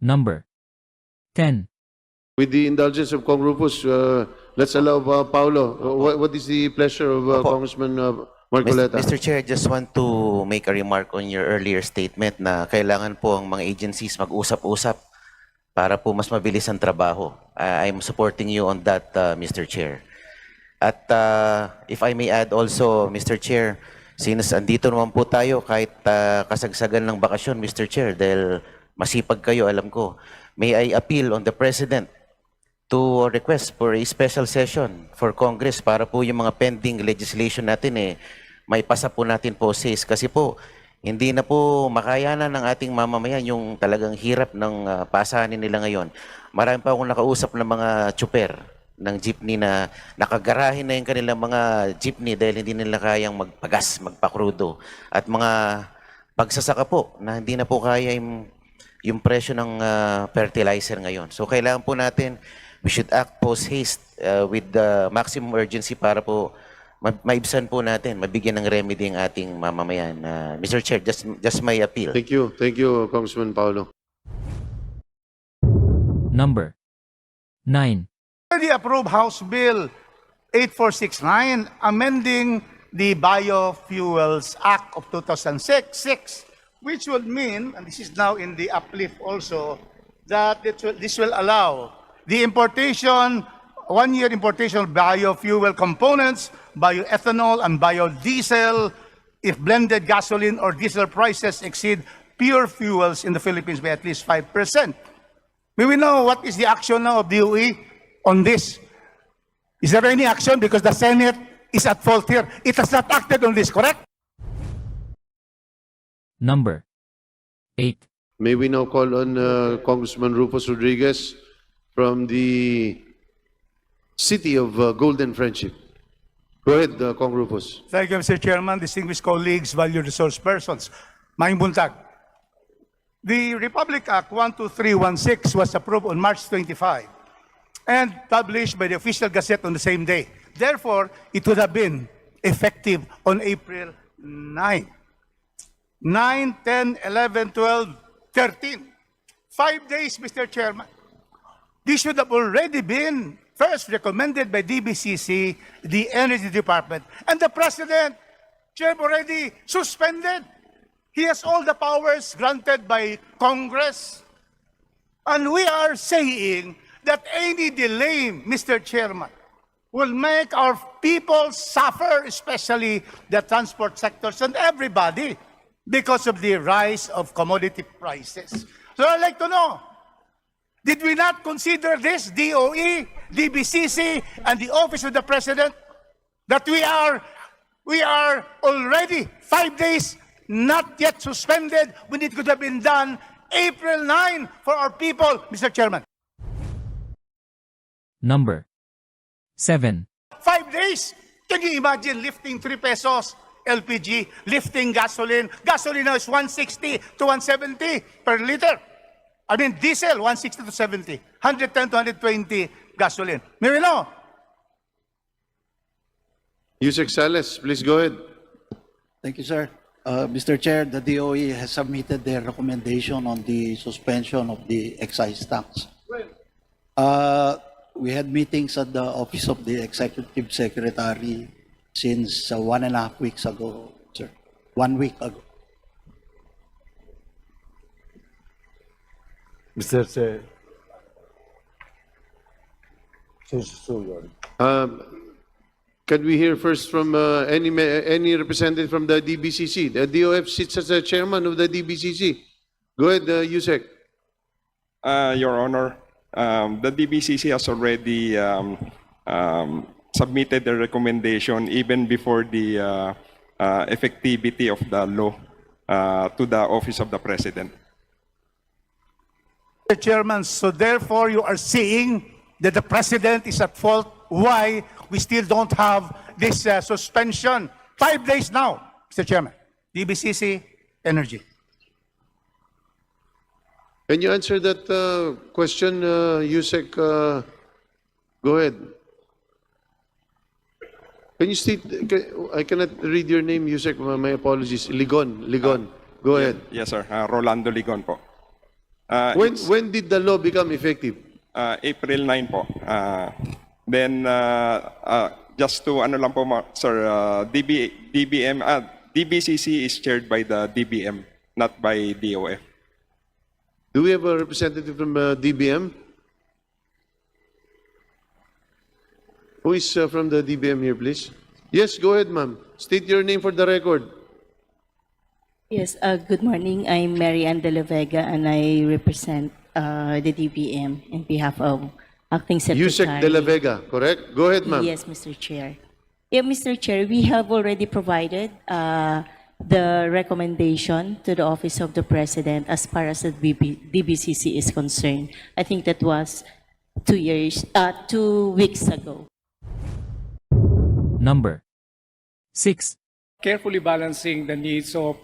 Number 10. With the indulgence of Kong Rufus, let's allow Paulo. What is the pleasure of Opo. Congressman Marcoleta? Mr. Chair, I just want to make a remark on your earlier statement na kailangan po ang mga agencies mag-usap-usap para po mas mabilis ang trabaho. I'm supporting you on that, Mr. Chair. At if I may add also, Mr. Chair, since andito naman po tayo kahit kasagsagan ng bakasyon, Mr. Chair, dahil masipag kayo, alam ko, may I appeal on the President to request for a special session for Congress para po yung mga pending legislation natin may pasa po natin po sis. Kasi po, hindi na po makayanan ng ating mamamayan yung talagang hirap ng pasahanin nila ngayon. Marami pa akong nakausap ng mga tsuper ng jeepney na nakagarahin na yung kanilang mga jeepney dahil hindi nila kayang magpagas, magpakrudo. At mga pagsasaka po na hindi na po kaya yung presyo ng fertilizer ngayon. So kailangan po natin, we should act post haste with the maximum urgency para po maibsan po natin, mabigyan ng remedy ang ating mamamayan. Mr. Chair, just my appeal. Thank you, Congressman Paulo. Number 9. Already approved House Bill 8469, amending the Biofuels Act of 2006, which would mean, and this is now in the uplift also, that this will allow the importation, 1-year importation of biofuel components, bioethanol and biodiesel, if blended gasoline or diesel prices exceed pure fuels in the Philippines by at least 5%. May we know what is the action now of DOE on this? Is there any action? Because the Senate is at fault here. It has not acted on this, correct? Number 8. May we now call on Congressman Rufus Rodriguez from the city of Golden Friendship. Go ahead, Cong Rufus. Thank you, Mr. Chairman, distinguished colleagues, valued resource persons. Maing buntag. The Republic Act 12316 was approved on March 25 and published by the official gazette on the same day. Therefore, it would have been effective on April 9. 9, 10, 11, 12, 13. 5 days, Mr. Chairman. This should have already been first recommended by DBCC, the Energy Department, and the President, Chair, already suspended. He has all the powers granted by Congress. And we are saying that any delay, Mr. Chairman, will make our people suffer, especially the transport sectors and everybody, because of the rise of commodity prices. So I'd like to know, did we not consider this, DOE, DBCC, and the Office of the President, that we are already 5 days not yet suspended when it could have been done April 9 for our people, Mr. Chairman? Number 7. 5 days? Can you imagine lifting 3 pesos LPG, lifting gasoline? Gasoline now is 160 to 170 per liter. I mean, diesel, 160 to 70. 110 to 120 gasoline. May we know? Yusek Sales, please go ahead. Thank you, sir. Mr. Chair, the DOE has submitted their recommendation on the suspension of the excise tax. We had meetings at the Office of the Executive Secretary since 1.5 weeks ago, sir. 1 week ago. Mr. Chair. Susugan. Can we hear first from any representative from the DBCC? The DOF sits as the chairman of the DBCC. Go ahead, Yusek. Your Honor, the DBCC has already submitted the recommendation even before the effectivity of the law to the Office of the President. Mr. Chairman, so therefore you are saying that the President is at fault. Why we still don't have this suspension? 5 days now, Mr. Chairman. DBCC, Energy. Can you answer that question, Yusek? Go ahead. Can you state? I cannot read your name, Yusek. My apologies. Ligon. Go ahead. Yes, sir. Rolando Ligon po. When did the law become effective? April 9 po. Then, just to ano lang po, sir, DBCC is chaired by the DBM, not by DOF. Do we have a representative from DBM? Who is from the DBM here, please? Yes, go ahead, ma'am. State your name for the record. Yes, good morning. I'm Mary Ann de la Vega, and I represent the DBM in behalf of Acting Secretary. Yusek de la Vega, correct? Go ahead, ma'am. Yes, Mr. Chair. Yeah, Mr. Chair, we have already provided the recommendation to the Office of the President as far as the DBCC is concerned. I think that was 2 weeks ago. Number 6. Carefully balancing the needs of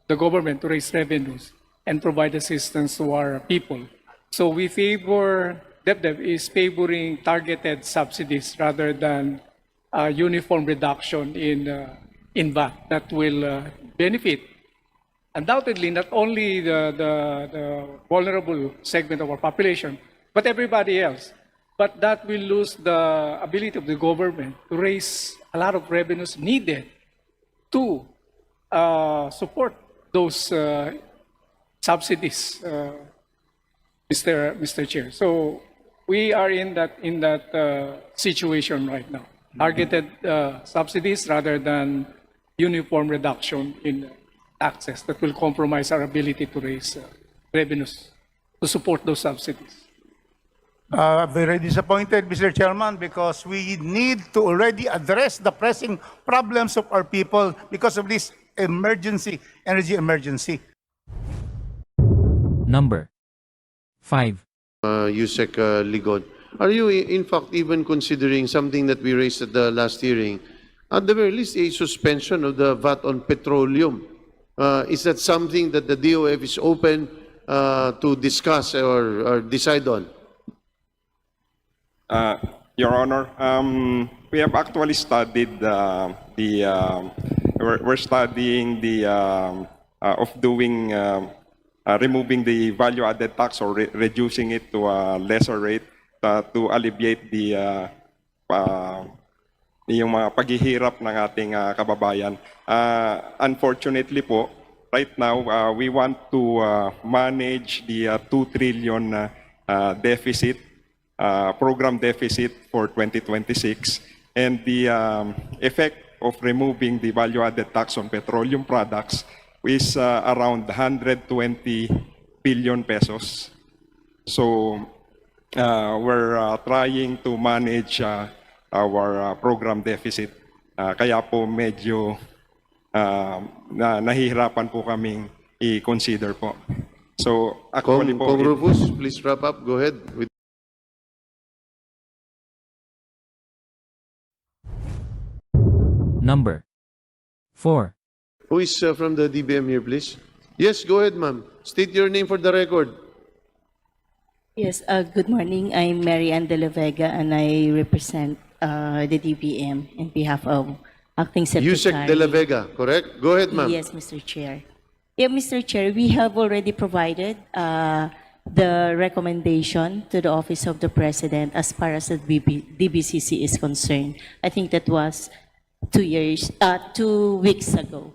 the government to raise revenues and provide assistance to our people. So we favor, DepDep is favoring targeted subsidies rather than uniform reduction in VAT that will benefit undoubtedly not only the vulnerable segment of our population, but everybody else. But that will lose the ability of the government to raise a lot of revenues needed to support those subsidies, Mr. Chair. So we are in that situation right now. Targeted subsidies rather than uniform reduction in taxes that will compromise our ability to raise revenues to support those subsidies. Very disappointed, Mr. Chairman, because we need to already address the pressing problems of our people because of this emergency, energy emergency. Number 5. Yusek Ligon. Are you in fact even considering something that we raised at the last hearing? At the very least, a suspension of the VAT on petroleum. Is that something that the DOF is open to discuss or decide on? Your Honor, we have actually studied we're studying the of doing removing the value-added tax or reducing it to a lesser rate to alleviate the yung mga paghihirap ng ating kababayan. Unfortunately po, right now we want to manage the 2 trillion deficit. Program deficit for 2026, and the effect of removing the value-added tax on petroleum products is around 120 billion pesos. So we're trying to manage our program deficit. Kaya po medyo nahihirapan po kaming i-consider po. So actually po, Kong Rufus, please wrap up. Go ahead. Number 4. Who is from the DBM here, please? Yes, go ahead, ma'am. State your name for the record. Yes, good morning. I'm Mary Ann de la Vega, and I represent the DBM in behalf of Acting Secretary. Yusek de la Vega, correct? Go ahead, ma'am. Yes, Mr. Chair. Yeah, Mr. Chair, we have already provided the recommendation to the Office of the President as far as the DBCC is concerned. I think that was 2 weeks ago.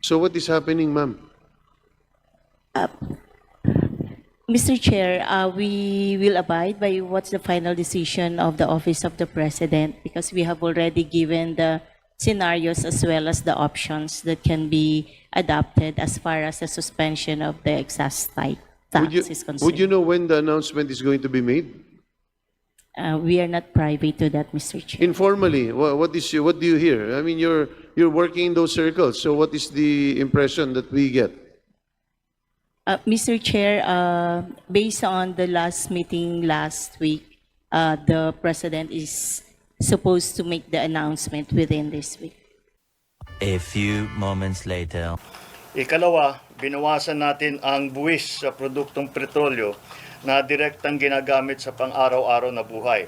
So what is happening, ma'am? Mr. Chair, we will abide by what's the final decision of the Office of the President because we have already given the scenarios as well as the options that can be adopted as far as the suspension of the excess tax is concerned. Would you know when the announcement is going to be made? We are not privy to that, Mr. Chair. Informally, what do you hear? I mean, you're working in those circles. So what is the impression that we get? Mr. Chair, based on the last meeting last week, the President is supposed to make the announcement within this week. A few moments later. Ikalawa, binawasan natin ang buwis sa produktong petrolyo na direktang ginagamit sa pang-araw-araw na buhay.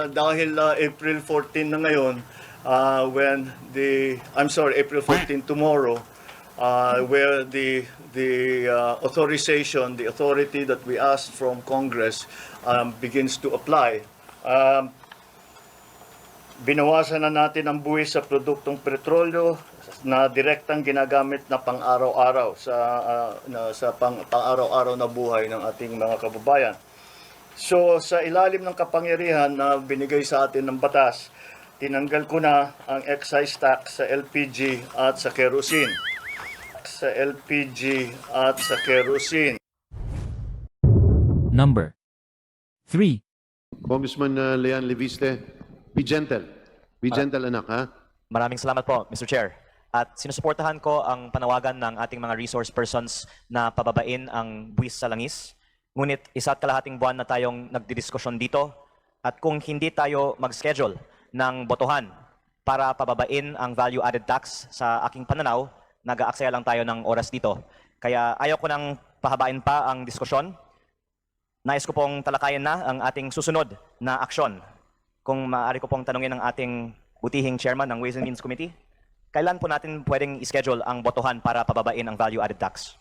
Dahil April 14 na ngayon, when April 14 tomorrow, where the authorization, the authority that we asked from Congress begins to apply. Binawasan na natin ang buwis sa produktong petrolyo na direktang ginagamit na pang-araw-araw sa pang-araw-araw na buhay ng ating mga kababayan. So sa ilalim ng kapangyarihan na binigay sa atin ng batas, tinanggal ko na ang excise tax sa LPG at sa kerosene. Sa LPG at sa kerosene. Number 3. Congressman Leon Leviste, be gentle. Be gentle, anak, ha? Maraming salamat po, Mr. Chair. At sinusuportahan ko ang panawagan ng ating mga resource persons na pababain ang buwis sa langis. Ngunit 1.5 buwan na tayong nagdidiskusyon dito at kung hindi tayo mag-schedule ng botohan para pababain ang value-added tax sa aking pananaw, nag-aaksaya lang tayo ng oras dito. Kaya ayaw ko nang pahabain pa ang diskusyon. Nais ko pong talakayin na ang ating susunod na aksyon. Kung maaari ko pong tanungin ang ating butihing chairman ng Ways and Means Committee, kailan po natin pwedeng i-schedule ang botohan para pababain ang value-added tax?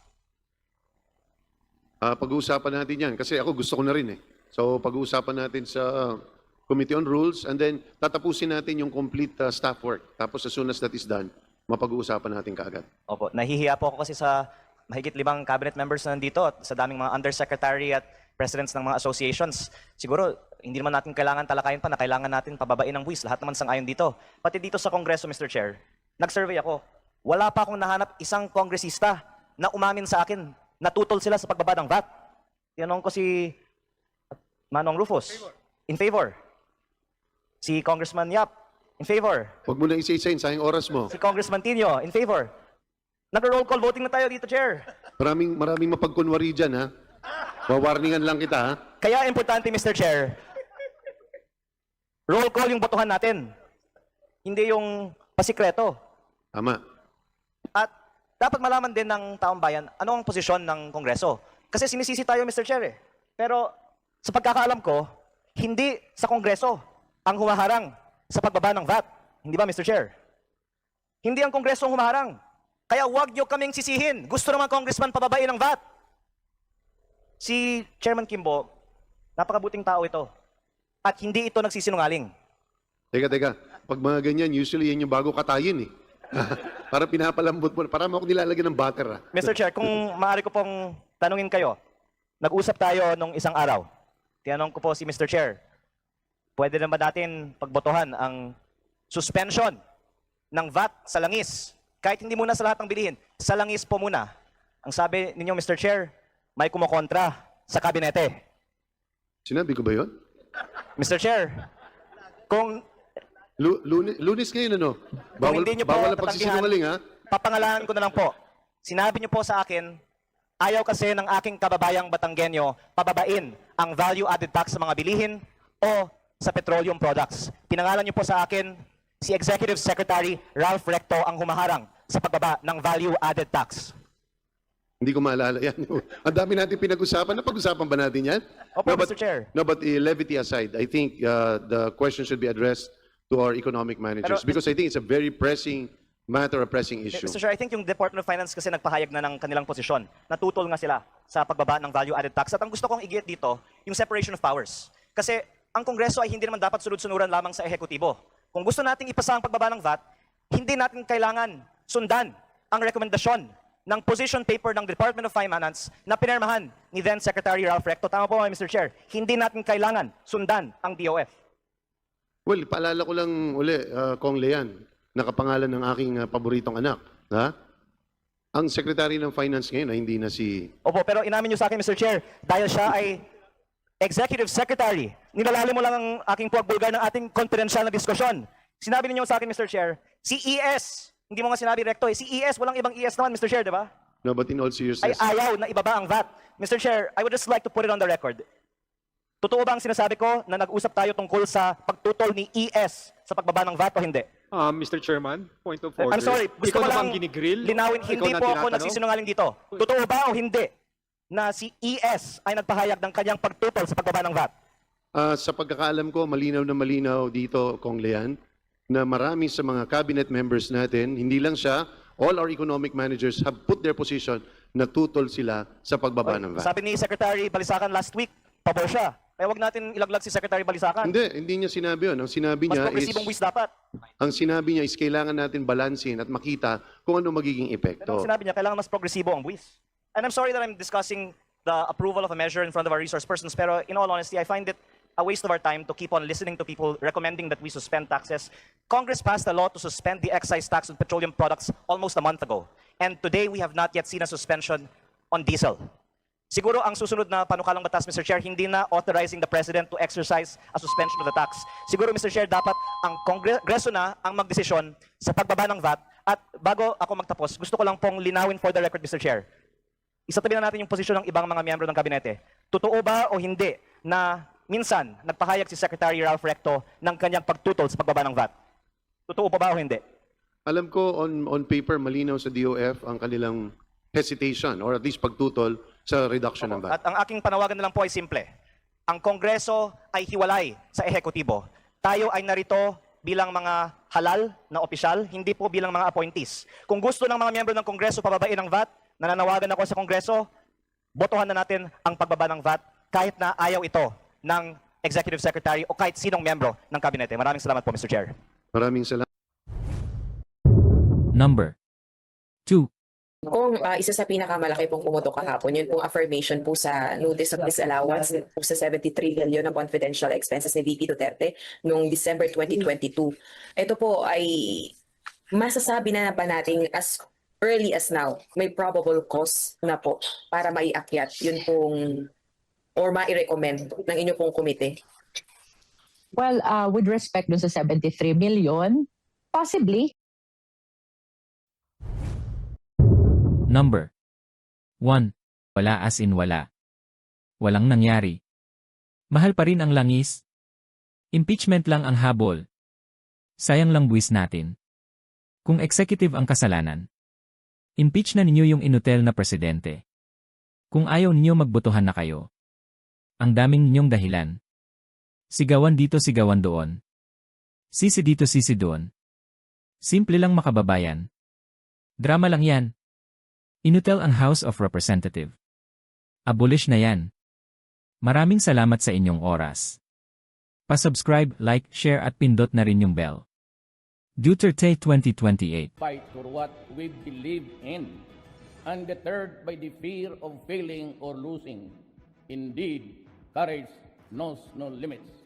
Pag-uusapan natin yan. Kasi ako gusto ko na rin eh. So pag-uusapan natin sa Committee on Rules and then tatapusin natin yung complete staff work. Tapos as soon as that is done, mapag-uusapan natin kaagad. Opo, nahihiya po ako kasi sa mahigit 5 cabinet members na nandito at sa daming mga undersecretary at presidents ng mga associations. Siguro, hindi naman natin kailangan talakayin pa na kailangan natin pababain ang buwis. Lahat naman sang-ayon dito. Pati dito sa Kongreso, Mr. Chair, nag-survey ako. Wala pa akong nahanap isang kongresista na umamin sa akin na tutol sila sa pagbaba ng VAT. Tinanong ko si Manong Rufus, in favor. Si Congressman Yap, in favor. Huwag mo na isa-isahin, sayang oras mo. Si Congressman Tino, in favor. Nag-roll call voting na tayo dito, Chair. Maraming mapagkunwari dyan, ha? Wawarningan lang kita, ha? Kaya importante, Mr. Chair, roll call yung botohan natin. Hindi yung pasikreto. Tama. At dapat malaman din ng taong bayan ano ang posisyon ng Kongreso. Kasi sinisisi tayo, Mr. Chair, eh. Pero sa pagkakaalam ko, hindi sa Kongreso ang humaharang sa pagbaba ng VAT. Hindi ba, Mr. Chair? Hindi ang Kongreso ang humaharang. Kaya huwag niyo kaming sisihin. Gusto naman Congressman pababain ang VAT. Si Chairman Kimbo, napakabuting tao ito. At hindi ito nagsisinungaling. Teka. Pag mga ganyan, usually yan yung bago katayin, eh. Para pinapalambot mo. Para mo ako nilalagyan ng butter, ha? Mr. Chair, kung maaari ko pong tanungin kayo, nag-usap tayo nung isang araw. Tinanong ko po si Mr. Chair, pwede na ba natin pagbotohan ang suspension ng VAT sa langis? Kahit hindi muna sa lahat ng bilihin, sa langis po muna. Ang sabi ninyo, Mr. Chair, may kumokontra sa kabinete. Sinabi ko ba yun? Mr. Chair, kung Lunes ngayon, ano? Kung hindi niyo po Bawal ang tatanggihan, pagsisinungaling, ha? papangalanan ko na lang po. Sinabi niyo po sa akin, ayaw kasi ng aking kababayang Batanggenyo pababain ang value-added tax sa mga bilihin o sa petroleum products. Pinangalan niyo po sa akin, si Executive Secretary Ralph Recto ang humaharang sa pagbaba ng value-added tax. Hindi ko maalala yan. Ang dami natin pinag-usapan. Napag-usapan ba natin yan? Opo, Mr. Chair. No, but levity aside, I think the question should be addressed to our economic managers Pero, because I think it's a very pressing matter, a pressing issue. Mr. Chair, I think yung Department of Finance kasi nagpahayag na ng kanilang posisyon. Natutol nga sila sa pagbaba ng value-added tax. At ang gusto kong i-get dito, yung separation of powers. Kasi ang Kongreso ay hindi naman dapat sunod-sunuran lamang sa ehekutibo. Kung gusto nating ipasa ang pagbaba ng VAT, hindi natin kailangan sundan ang rekomendasyon ng position paper ng Department of Finance na pinirmahan ni then Secretary Ralph Recto. Tama po, Mr. Chair. Hindi natin kailangan sundan ang DOF. Well, paalala ko lang uli, Kong Lean, nakapangalan ng aking paboritong anak. Ha? Ang Secretary ng Finance ngayon ay hindi na si... Opo, pero inamin niyo sa akin, Mr. Chair, dahil siya ay Executive Secretary, nilalalim mo lang ang aking puwagbulgar ng ating confidential na diskusyon. Sinabi niyo sa akin, Mr. Chair, si ES, hindi mo nga sinabi Recto, si ES, walang ibang ES naman, Mr. Chair, di ba? No, but in all seriousness... Ay ayaw na ibaba ang VAT. Mr. Chair, I would just like to put it on the record. Totoo ba ang sinasabi ko na nag-usap tayo tungkol sa pagtutol ni ES sa pagbaba ng VAT o hindi? Mr. Chairman, point of order. I'm sorry, gusto ko lang linawin, hindi po ako nagsisinungaling. nagsisinungaling dito. Totoo ba o hindi na si ES ay nagpahayag ng kanyang pagtutol sa pagbaba ng VAT? Sa pagkakaalam ko, malinaw na malinaw dito, Kong Lean, na marami sa mga cabinet members natin, hindi lang siya, all our economic managers have put their position na tutol sila sa pagbaba ng VAT. Sabi ni Secretary Balisacan last week, pabor siya. Kaya wag natin ilaglag si Secretary Balisacan. Hindi niya sinabi yun. Ang sinabi Mas niya progresibong buwis dapat. kailangan natin balansin at makita kung ano magiging Pero epekto. ang sinabi niya, kailangan mas progresibo ang buwis. And I'm sorry that I'm discussing the approval of a measure in front of our resource persons, pero in all honesty, I find it a waste of our time to keep on listening to people recommending that we suspend taxes. Congress passed a law to suspend the excise tax on petroleum products almost a month ago. And today, we have not yet seen a suspension on diesel. Siguro ang susunod na panukalang batas, Mr. Chair, hindi na authorizing the President to exercise a suspension of the tax. Siguro, Mr. Chair, dapat ang Kongreso na ang magdesisyon sa pagbaba ng VAT. At bago ako magtapos, gusto ko lang pong linawin for the record, Mr. Chair. Isatabi na natin yung posisyon ng ibang mga miyembro ng kabinete. Totoo ba o hindi na minsan nagpahayag si Secretary Ralph Recto ng kanyang pagtutol sa pagbaba ng VAT? Totoo pa ba o hindi? Alam ko on paper malinaw sa DOF ang kanilang hesitation or at least pagtutol sa reduction ng VAT. At ang aking panawagan na lang po ay simple. Ang Kongreso ay hiwalay sa ehekutibo. Tayo ay narito bilang mga halal na opisyal, hindi po bilang mga appointees. Kung gusto ng mga miyembro ng Kongreso pababain ang VAT, nananawagan ako sa Kongreso, botohan na natin ang pagbaba ng VAT kahit na ayaw ito ng Executive Secretary o kahit sinong miyembro ng kabinete. Maraming salamat po, Mr. Chair. Maraming salamat. Number 2. Kung isa sa pinakamalaki pong pumutok kahapon, yun pong affirmation po sa notice of disallowance po sa 73 billion ng confidential expenses ni VP Duterte noong December 2022. Ito po ay masasabi na ba natin as early as now, may probable cause na po para maiakyat yun pong or mai-recommend ng inyo pong komite? Well, with respect dun sa 73 million, possibly. Number 1. Wala as in wala. Walang nangyari. Mahal pa rin ang langis. Impeachment lang ang habol. Sayang lang buwis natin. Kung executive ang kasalanan, impeach na ninyo yung inutel na presidente. Kung ayaw ninyo magbotohan na kayo. Ang daming ninyong dahilan. Sigawan dito, sigawan doon. Sisi dito, sisi doon. Simple lang makababayan. Drama lang yan. Inutel ang House of Representative. Abolish na yan. Maraming salamat sa inyong oras. Pa-subscribe, like, share at pindot na rin yung bell. Duterte 2028. Fight for what we believe in, undeterred by the fear of failing or losing. Indeed, courage knows no limits.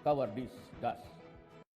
Cowardice does.